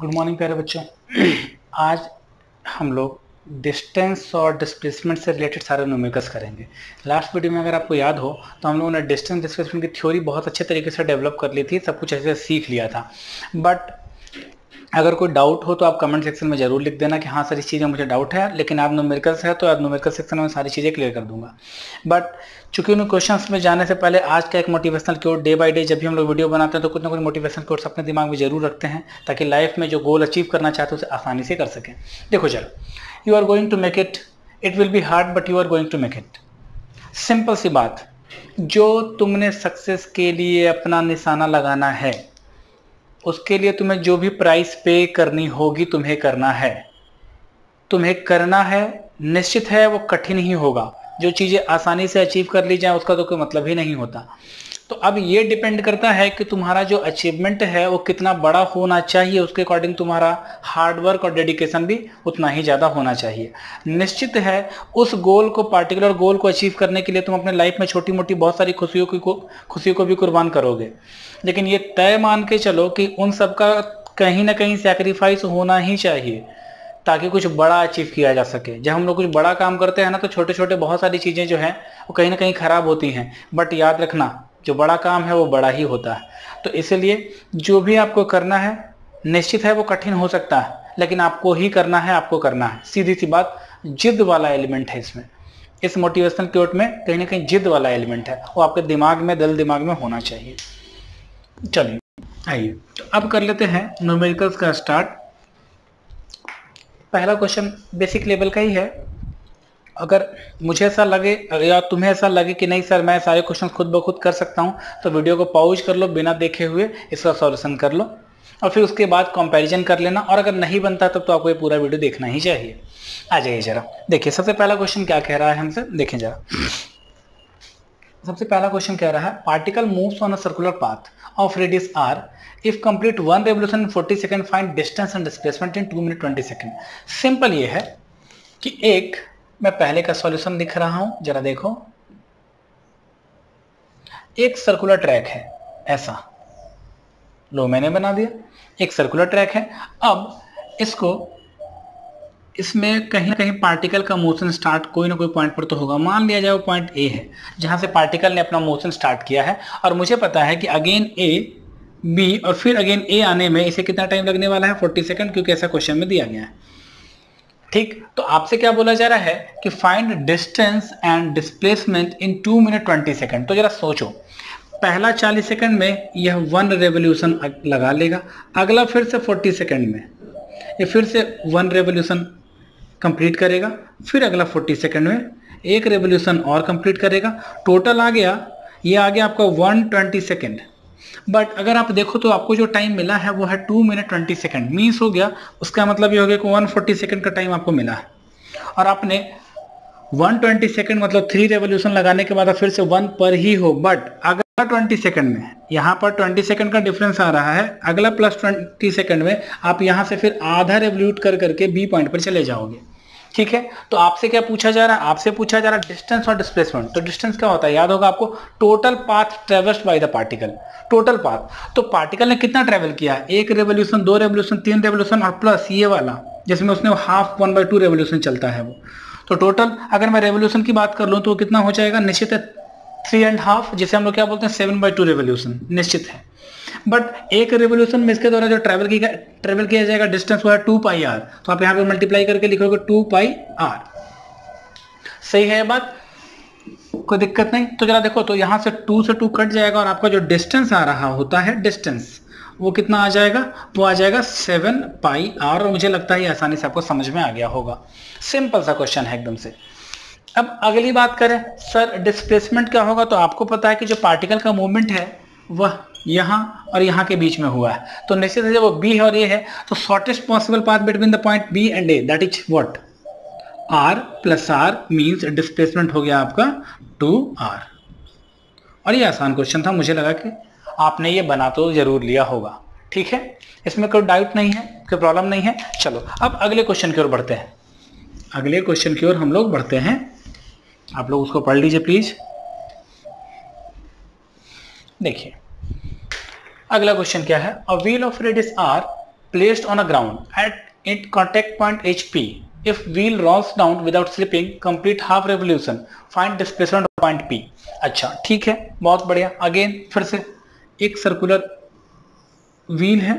Good morning प्यारे बच्चों। आज हम लोग डिस्टेंस और डिस्प्लेसमेंट से रिलेटेड सारे न्यूमेरिकल्स करेंगे। लास्ट वीडियो में अगर आपको याद हो तो हम लोगों ने डिस्टेंस डिस्प्लेसमेंट की थ्योरी बहुत अच्छे तरीके से डेवलप कर ली थी, सब कुछ ऐसे सीख लिया था। बट अगर कोई डाउट हो तो आप कमेंट सेक्शन में जरूर लिख देना कि हाँ सर इस चीज़ में मुझे डाउट है, लेकिन आप न्यूमेरिकल्स है तो आप न्यूमेरिकल सेक्शन में सारी चीज़ें क्लियर कर दूंगा। बट चूंकि उन क्वेश्चंस में जाने से पहले आज का एक motivational quote, day by day जब भी हम लोग वीडियो बनाते हैं तो कुछ ना कुछ मोटिवेशनल कोट्स अपने दिमाग में जरूर रखते हैं ताकि लाइफ में जो गोल अचीव करना चाहते हैं उसे आसानी से कर सकें। देखो चलो, you are going to make it, it will be hard but you are going to make it. Simple सी बात, जो तुमने सक्सेस के लिए अपना निशाना लगाना है उसके लिए तुम्हें जो भी प्राइस पे करनी होगी तुम्हें करना है। निश्चित है वो कठिन ही होगा, जो चीज़ें आसानी से अचीव कर ली जाए उसका तो कोई मतलब ही नहीं होता। तो अब ये डिपेंड करता है कि तुम्हारा जो अचीवमेंट है वो कितना बड़ा होना चाहिए, उसके अकॉर्डिंग तुम्हारा हार्डवर्क और डेडिकेशन भी उतना ही ज़्यादा होना चाहिए। निश्चित है उस गोल को, पर्टिकुलर गोल को अचीव करने के लिए तुम अपने लाइफ में छोटी मोटी बहुत सारी खुशियों को भी कुर्बान करोगे, लेकिन ये तय मान के चलो कि उन सब का कहीं ना कहीं सैक्रिफाइस होना ही चाहिए ताकि कुछ बड़ा अचीव किया जा सके। जब हम लोग कुछ बड़ा काम करते हैं ना तो छोटे छोटे बहुत सारी चीज़ें जो हैं वो कहीं ना कहीं ख़राब होती हैं, बट याद रखना जो बड़ा काम है वो बड़ा ही होता है। तो इसलिए जो भी आपको करना है निश्चित है वो कठिन हो सकता है, लेकिन आपको ही करना है, आपको करना है। सीधी सी बात, जिद वाला एलिमेंट है इसमें, इस मोटिवेशनल कोट में कहीं ना कहीं जिद वाला एलिमेंट है, वो आपके दिमाग में, दिल दिमाग में होना चाहिए। चलिए आइए तो अब कर लेते हैं न्यूमेरिकल्स का स्टार्ट। पहला क्वेश्चन बेसिक लेवल का ही है। अगर मुझे ऐसा लगे या तुम्हें ऐसा लगे कि नहीं सर मैं सारे क्वेश्चन खुद ब खुद कर सकता हूं तो वीडियो को पॉज कर लो, बिना देखे हुए इसका सॉल्यूशन कर लो और फिर उसके बाद कंपैरिजन कर लेना। और अगर नहीं बनता तब तो आपको ये पूरा वीडियो देखना ही चाहिए। आ जाइए जरा देखिए, सबसे पहला क्वेश्चन क्या कह रहा है हमसे, देखें जरा। सबसे पहला क्वेश्चन कह रहा है particle moves on a circular path of radius r if complete one revolution in 40 seconds, find distance and displacement in 2 minutes 20 seconds। Simple ये है कि एक मैं पहले का सॉल्यूशन लिख रहा हूं, जरा देखो। एक सर्कुलर ट्रैक है ऐसा, लो मैंने बना दिया, एक सर्कुलर ट्रैक है। अब इसमें कहीं ना कहीं पार्टिकल का मोशन स्टार्ट कोई ना कोई पॉइंट पर तो होगा। मान लिया जाए वो पॉइंट ए है जहां से पार्टिकल ने अपना मोशन स्टार्ट किया है, और मुझे पता है कि अगेन ए, बी और फिर अगेन ए आने में इसे कितना टाइम लगने वाला है, 40 सेकंड, क्योंकि ऐसा क्वेश्चन में दिया गया है। ठीक, तो आपसे क्या बोला जा रहा है कि find distance and displacement in 2 minute 20 second. तो जरा सोचो, पहला 40 सेकंड में यह 1 रेवोल्यूशन लगा लेगा, अगला फिर से 40 सेकंड में ये फिर से 1 रेवोल्यूशन कंप्लीट करेगा, फिर अगला 40 सेकंड में एक रेवोल्यूशन और कंप्लीट करेगा। टोटल आ गया, ये आ गया आपका 120 सेकंड। बट अगर आप देखो तो आपको जो टाइम मिला है वो है 2 मिनट 20 सेकंड। मीन्स हो गया, उसका मतलब ये हो गया कि 140 सेकंड का टाइम आपको मिला है, और आपने 120 सेकंड मतलब 3 रेवोल्यूशन लगाने के बाद फिर से 1 पर ही हो। बट अगला 20 सेकंड में यहाँ पर 20 सेकंड का डिफरेंस आ रहा है, अगला प्लस 20 सेकंड में आप यहाँ से फिर आधा रेवोल्यूट कर करके बी पॉइंट पर चले जाओगे। ठीक है, तो आपसे क्या पूछा जा रहा है, आपसे पूछा जा रहा है डिस्टेंस और डिस्प्लेसमेंट। तो डिस्टेंस क्या होता है, याद होगा आपको, total path traversed by the particle, total path. तो पार्टिकल ने कितना ट्रेवल किया, एक रेवोल्यूशन, 2 रेवोल्यूशन, 3 रेवोल्यूशन और प्लस ये वाला जिसमें उसने हाफ 1/2 रेवोल्यूशन चलता है वो। तो टोटल अगर मैं रेवोल्यूशन की बात कर लूँ तो कितना हो जाएगा, निश्चित है 3.5, जिसे हम लोग क्या बोलते हैं 7/2 रेवोल्यूशन निश्चित है। बट एक रेवोल्यूशन में इसके द्वारा जो ट्रैवल किया जाएगा डिस्टेंस वो है 2πr। तो आप यहाँ पे मल्टीप्लाई करके लिखोगे 2πr। सही है ये बात, कोई दिक्कत नहीं। तो जरा देखो, तो यहाँ से 2 से 2 कट जाएगा और आपका जो डिस्टेंस आ रहा होता है, डिस्टेंस वो कितना आ जाएगा, वो आ जाएगा 7πr। और मुझे लगता है आसानी से आपको समझ में आ गया होगा। सिंपल सा क्वेश्चन है एकदम से। अब अगली बात करें, सर डिस्प्लेसमेंट क्या होगा, तो आपको पता है कि जो पार्टिकल का मूवमेंट है वह यहाँ और यहाँ के बीच में हुआ है। तो निश्चित है जब वो बी है और ए है तो shortest possible path between the point B and A, that is what, r plus r means displacement हो गया आपका 2r। और ये आसान क्वेश्चन था, मुझे लगा कि आपने ये बना तो जरूर लिया होगा। ठीक है, इसमें कोई डाउट नहीं है, कोई प्रॉब्लम नहीं है। चलो अब अगले क्वेश्चन की ओर बढ़ते हैं। अगले क्वेश्चन की ओर हम लोग बढ़ते हैं, आप लोग उसको पढ़ लीजिए प्लीज। देखिए अगला क्वेश्चन क्या है, a wheel of radius r placed on a ground at its contact point HP. If wheel rolls down without slipping, complete half revolution. Find displacement of point P. अच्छा ठीक है, बहुत बढ़िया। अगेन फिर से एक सर्कुलर व्हील है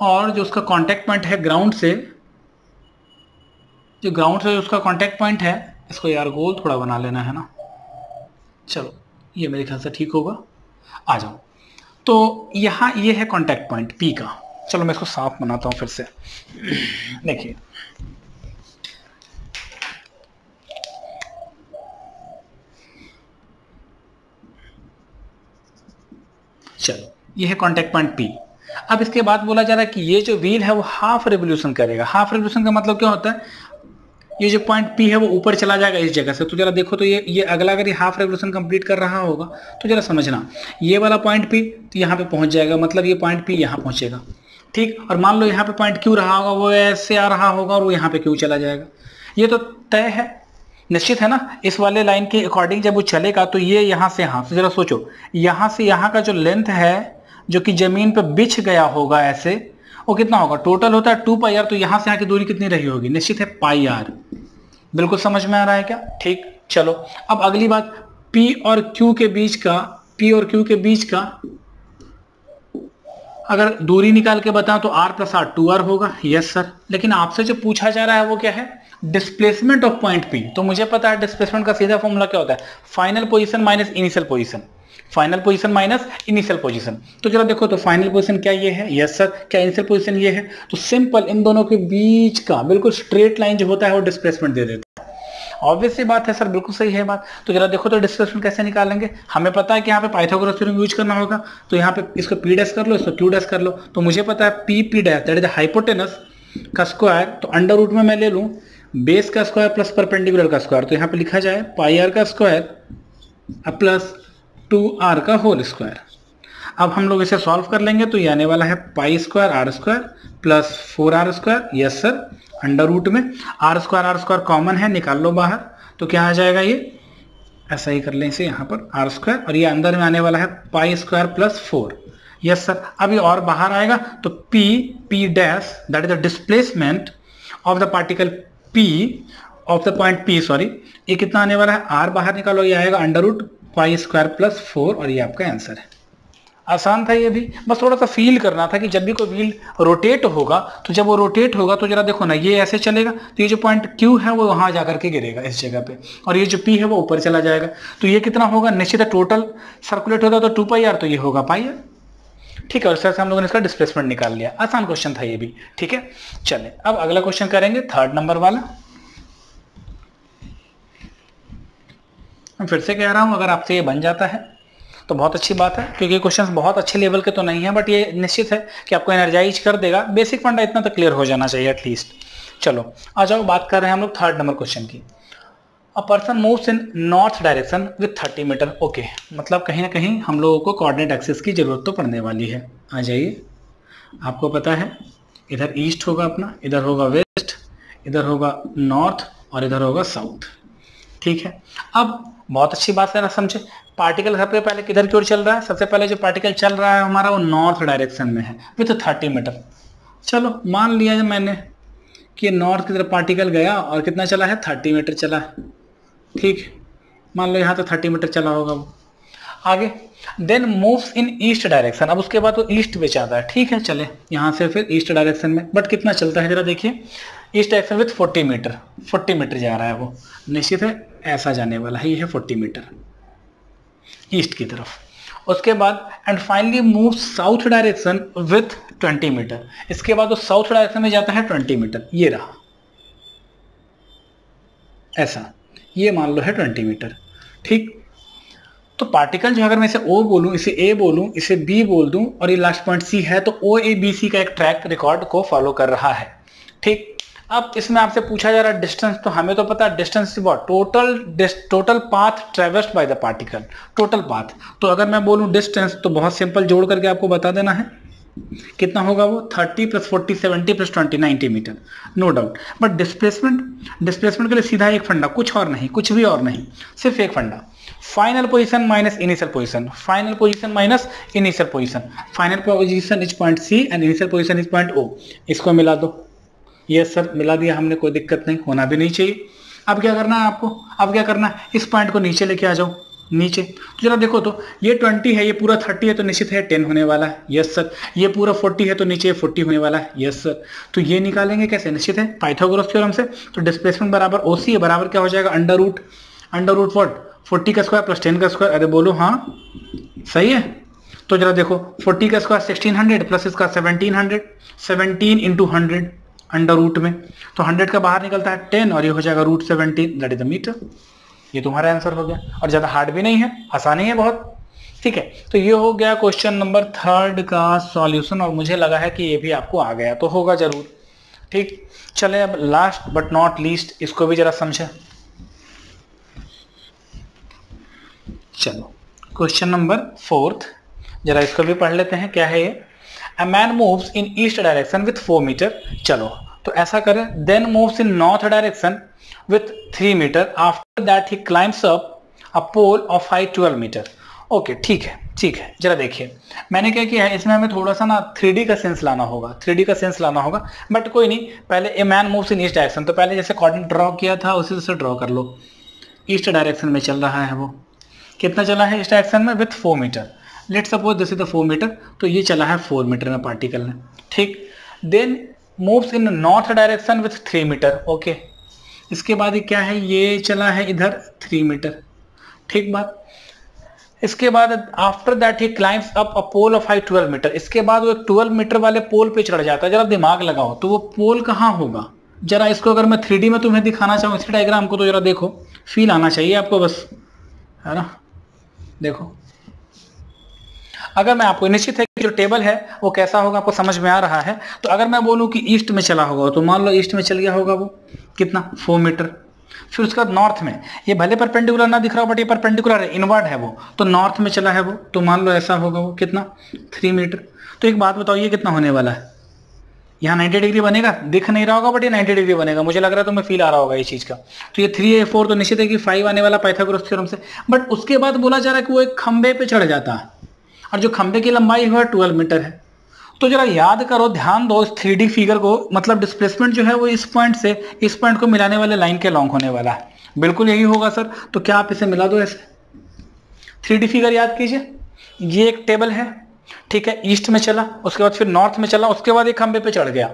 और जो उसका कांटेक्ट पॉइंट है ग्राउंड से, जो ग्राउंड से उसका कांटेक्ट पॉइंट है, इसको यार गोल थोड़ा बना लेना है ना, चलो ये मेरे ख्याल से ठीक होगा। आ जाओ, तो यहाँ ये है कांटेक्ट पॉइंट P का। चलो मैं इसको साफ बनाता हूँ फिर से। देखिए चलो ये है कांटेक्ट पॉइंट P। अब इसके बाद बोला जा रहा है कि ये जो व्हील है वो हाफ रेवोल्यूशन करेगा। हाफ रेवोल्यूशन का मतलब क्या होता है, ये जो पॉइंट P है वो ऊपर चला जाएगा इस जगह से। तो जरा देखो, तो ये अगला अगर ये हाफ रेवोल्यूशन कंप्लीट कर रहा होगा तो जरा समझना, ये वाला पॉइंट P तो यहाँ पे पहुंच जाएगा, मतलब ये पॉइंट P यहाँ पहुंचेगा, ठीक। और मान लो यहाँ पे पॉइंट Q रहा होगा, वो ऐसे आ रहा होगा और वो यहाँ पे Q चला जाएगा। ये तो तय है, निश्चित है ना। इस वाले लाइन के अकॉर्डिंग जब वो चलेगा तो ये यहाँ से यहाँ, तो जरा सोचो यहाँ से यहाँ का जो लेंथ है जो कि जमीन पे बिछ गया होगा ऐसे, वो कितना होगा, टोटल होता है 2πr। तो यहाँ से यहाँ की दूरी कितनी रही होगी, निश्चित है πr। बिल्कुल समझ में आ रहा है क्या, ठीक। चलो अब अगली बात, P और Q के बीच का अगर दूरी निकाल के बताओ तो r + r 2r होगा। यस सर, लेकिन आपसे जो पूछा जा रहा है वो क्या है, डिस्प्लेसमेंट ऑफ पॉइंट P। तो मुझे पता है डिस्प्लेसमेंट का सीधा फॉर्मूला क्या होता है, final position minus initial position, final position minus initial position. तो जरा देखो, तो फाइनल पोजीशन क्या ये है, यस सर। क्या इनिशियल पोजीशन ये है, तो सिंपल इन दोनों के बीच का बिल्कुल स्ट्रेट लाइन जो होता है वो डिस्प्लेसमेंट दे देता है। ऑब्वियस सी बात है सर, बिल्कुल सही है बात। तो जरा देखो, तो डिस्प्लेसमेंट कैसे निकालेंगे, हमें पता है कि यहाँ पे पाइथागोरस थ्योरम यूज करना होगा। तो यहाँ पे इसको P डैश कर लो, इसको Q डैश कर लो। तो मुझे पता है P dash that is the hypotenuse का स्क्वायर, तो अंडर रूट में मैं ले लूँ बेस का स्क्वायर प्लस परपेंडिकुलर का स्क्वायर। तो यहाँ पे लिखा जाए πr का स्क्वायर प्लस 2r का होल स्क्वायर। अब हम लोग इसे सॉल्व कर लेंगे, तो ये आने वाला है π² r² plus 4r square. Yes sir, under root में r² कॉमन है, निकाल लो बाहर, तो क्या आ जाएगा, ये ऐसा ही कर लें इसे यहाँ पर r², और ये अंदर में आने वाला है π² प्लस 4। यस सर, अब ये और बाहर आएगा तो P dash that is the displacement of the particle P of the point P, sorry, ये कितना आने वाला है, r बाहर निकालो, ये आएगा अंडर रूट π² प्लस 4, और ये आपका आंसर है। आसान था ये भी, बस थोड़ा सा फील करना था कि जब भी कोई व्हील रोटेट होगा, तो जब वो रोटेट होगा तो जरा देखो ना, ये ऐसे चलेगा तो ये जो पॉइंट Q है वो वहां जाकर के गिरेगा इस जगह पे, और ये जो P है वो ऊपर चला जाएगा। तो ये कितना होगा, निश्चित है टोटल सर्कुलेट होता तो 2πr, तो ये होगा πr, ठीक है। और इससे हम लोगों ने इसका डिस्प्लेसमेंट निकाल लिया। आसान क्वेश्चन था ये भी, ठीक है। चले अब अगला क्वेश्चन करेंगे, 3rd नंबर वाला। मैं फिर से कह रहा हूं, अगर आपसे ये बन जाता है तो बहुत अच्छी बात है, क्योंकि क्वेश्चंस बहुत अच्छे लेवल के तो नहीं है, बट ये निश्चित है कि आपको एनर्जाइज कर देगा। बेसिक फंडा इतना तो क्लियर हो जाना चाहिए एटलीस्ट। चलो आ जाओ, बात कर रहे हैं हम लोग 3rd नंबर क्वेश्चन की। A person moves in north direction with 30 metre. Okay, मतलब कहीं ना कहीं हम लोगों को कोऑर्डिनेट एक्सिस की जरूरत तो पड़ने वाली है। आ जाइए, आपको पता है इधर ईस्ट होगा अपना, इधर होगा वेस्ट, इधर होगा नॉर्थ और इधर होगा साउथ, ठीक है। अब बहुत अच्छी बात है ना, समझे, पार्टिकल सबसे पहले किधर की ओर चल रहा है, सबसे पहले जो पार्टिकल चल रहा है हमारा वो नॉर्थ डायरेक्शन में है विथ 30 मीटर। चलो मान लिया है मैंने कि नॉर्थ की तरफ पार्टिकल गया और कितना चला है, 30 मीटर चला है, ठीक। मान लो यहाँ तो 30 मीटर चला होगा वो। आगे then moves in east direction, अब उसके बाद वो ईस्ट पे जाता है, ठीक है। चले यहाँ से फिर ईस्ट डायरेक्शन में, बट कितना चलता है जरा देखिए, east direction with 40 metre, 40 metre जा रहा है वो, निश्चित है ऐसा जाने वाला है, ये है 40 मीटर ईस्ट की तरफ। उसके बाद and finally move south direction with 20 metre, इसके बाद वो साउथ डायरेक्शन में जाता है 20 मीटर, ये रहा ऐसा, ये मान लो है 20 मीटर, ठीक। तो पार्टिकल जो, अगर मैं इसे O बोलूं, इसे A बोलूं, इसे B बोल दूं, और ये लास्ट पॉइंट C है, तो OABC का एक ट्रैक रिकॉर्ड को फॉलो कर रहा है, ठीक। अब इसमें आपसे पूछा जा रहा है डिस्टेंस, तो हमें तो पता है डिस्टेंस बहुत, total path traversed by the particle, total path. तो अगर मैं बोलूं डिस्टेंस, तो बहुत सिंपल जोड़ करके आपको बता देना है कितना होगा वो, 30 + 40 70 + 20 90 metre, no doubt. But displacement के लिए सीधा एक फंडा, कुछ और नहीं, कुछ भी और नहीं, सिर्फ एक फंडा, final position minus initial position, final position minus initial position, final position is point C and initial position is point O. इसको मिला दो। यस सर मिला दिया हमने, कोई दिक्कत नहीं, होना भी नहीं चाहिए। अब क्या करना है आपको, अब क्या करना है, इस पॉइंट को नीचे लेके आ जाओ, नीचे। तो जरा देखो तो ये 20 है, ये पूरा 30 है, तो निश्चित है 10 होने वाला है। Yes sir. ये पूरा 40 है, तो नीचे 40 होने वाला है। Yes sir. तो ये निकालेंगे कैसे, निश्चित है पाइथागोरस थ्योरम से। तो डिस्प्लेसमेंट बराबर ओसी है, बराबर क्या हो जाएगा, अंडर रूट व्हाट, 40 का स्क्वायर प्लस 10 का स्क्वायर। अरे बोलो हाँ सही है। तो जरा देखो 40 का स्क्वायर 1600 प्लस इसका 1700, 17 इंटू 100 अंडर रूट में, तो 100 का बाहर निकलता है 10 और ये हो जाएगा √17, दैट इज द मीटर। ये तुम्हारा आंसर हो गया, और ज़्यादा हार्ड भी नहीं है, आसानी है बहुत। ठीक है, तो ये हो गया क्वेश्चन नंबर 3 का सॉल्यूशन, और मुझे लगा है कि ये भी आपको आ गया, तो होगा जरूर। ठीक, चले अब लास्ट बट नॉट लीस्ट, इसको भी जरा समझे। चलो क्वेश्चन नंबर 4, जरा इसको भी पढ़ लेते हैं। क्या है ये, a man moves in east direction with 4 metre. चलो तो ऐसा करें, then moves in north direction with 3 metre, after that he climbs up a pole of height 12 metre. Okay ठीक है, ठीक है। जरा देखिए मैंने क्या किया है, इसमें हमें थोड़ा सा ना 3D का सेंस लाना होगा, 3D का सेंस लाना होगा, बट कोई नहीं। पहले a man moves in east direction, तो पहले जैसे कोऑर्डिनेट ड्रॉ किया था उसी से ड्रॉ कर लो। ईस्ट डायरेक्शन में चल रहा है, वो कितना चला है ईस्ट डायरेक्शन में, with 4 metre. Let suppose this is the 4 metre, तो ये चला है 4 मीटर में पार्टिकल ने। ठीक, then moves in north direction with 3 metre. Okay, इसके बाद क्या है, ये चला है इधर 3 मीटर। ठीक बात। इसके बाद after that he climbs up a pole of height 12 metre. इसके बाद वो एक 12 मीटर वाले पोल पे चढ़ जाता है। जरा दिमाग लगाओ, तो वो पोल कहाँ होगा, जरा इसको अगर मैं 3D में तुम्हें दिखाना चाहूँ इस डायग्राम को, तो जरा देखो, फील आना चाहिए आपको बस, है ना। देखो अगर मैं आपको, निश्चित है कि जो टेबल है वो कैसा होगा आपको समझ में आ रहा है। तो अगर मैं बोलूं कि ईस्ट में चला होगा, तो मान लो ईस्ट में चल गया होगा वो कितना, 4 मीटर। फिर उसके बाद नॉर्थ में, ये भले परपेंडिकुलर ना दिख रहा हो बट ये परपेंडिकुलर है, इनवर्ड है वो, तो नॉर्थ में चला है वो, तो मान लो ऐसा होगा वो कितना, 3 मीटर। तो एक बात बताओ, ये कितना होने वाला है, यहाँ 90 डिग्री बनेगा, दिख नहीं रहा होगा बट ये 90 डिग्री बनेगा, मुझे लग रहा है तुम्हें फील आ रहा होगा इस चीज का। तो ये 3 है 4, तो निश्चित है कि 5 आने वाला पाइथागोरस थ्योरम से। बट उसके बाद बोला जा रहा है कि वो एक खंबे पे चढ़ जाता है, और जो खंबे की लंबाई है 12 मीटर है। तो जरा याद करो, ध्यान दो इस 3D फिगर को, मतलब डिस्प्लेसमेंट जो है वो इस पॉइंट से इस पॉइंट को मिलाने वाले लाइन के लॉन्ग होने वाला है। बिल्कुल यही होगा सर। तो क्या आप इसे मिला दो ऐसे, 3D फिगर याद कीजिए। ये एक टेबल है, ठीक है, ईस्ट में चला, उसके बाद फिर नॉर्थ में चला, उसके बाद एक खंबे पे चढ़ गया।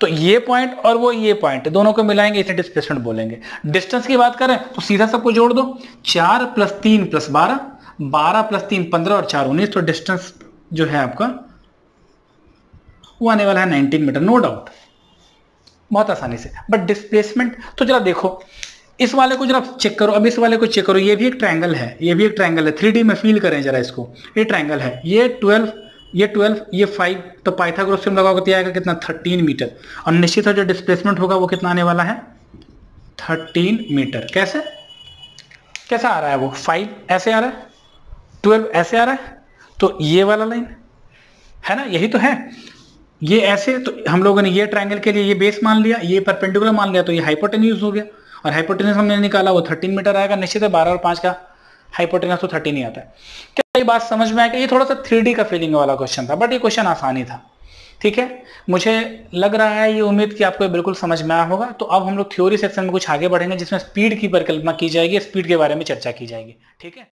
तो ये पॉइंट और वो ये पॉइंट दोनों को मिलाएंगे, इसे डिस्प्लेसमेंट बोलेंगे। डिस्टेंस की बात करें तो सीधा सबको जोड़ दो, 4 + 3 + 12, 12 + 3 15 और 4 19। तो डिस्टेंस जो है आपका वो आने वाला है 19 मीटर, नो डाउट, बहुत आसानी से। बट डिस्प्लेसमेंट, तो जरा देखो इस वाले को जरा चेक करो, अब इस वाले को चेक करो, ये भी एक ट्रायंगल है, ये भी एक ट्रायंगल है, 3D में फील करें जरा इसको। ये ट्रायंगल है, ये 12, ये 5, तो पाइथागोरस थ्योरम लगाओगे तो आएगा कितना, 13 मीटर। और निश्चित है जो डिस्प्लेसमेंट होगा वो कितना आने वाला है, 13 मीटर। कैसे, कैसा आ रहा है वो, 5 ऐसे आ रहा है, 12 ऐसे आ रहा है, तो ये वाला लाइन है ना, यही तो है। ये ऐसे, तो हम लोगों ने ये ट्रायंगल के लिए ये बेस मान लिया, ये परपेंडिकुलर मान लिया, तो ये हाइपोटेन्यूज हो गया, और हाइपोटेन्यूज हमने निकाला वो 13 मीटर आएगा। निश्चित है 12 और 5 का हाइपोटेन्यूज तो 13 ही आता है। क्या ये बात समझ में आएगा? ये थोड़ा सा 3D का फीलिंग वाला क्वेश्चन था, बट ये क्वेश्चन आसानी था। ठीक है, मुझे लग रहा है, ये उम्मीद कि आपको बिल्कुल समझ में आया होगा। तो अब हम लोग थ्योरी सेक्शन में कुछ आगे बढ़ेंगे, जिसमें स्पीड की परिकल्पना की जाएगी, स्पीड के बारे में चर्चा की जाएगी। ठीक है।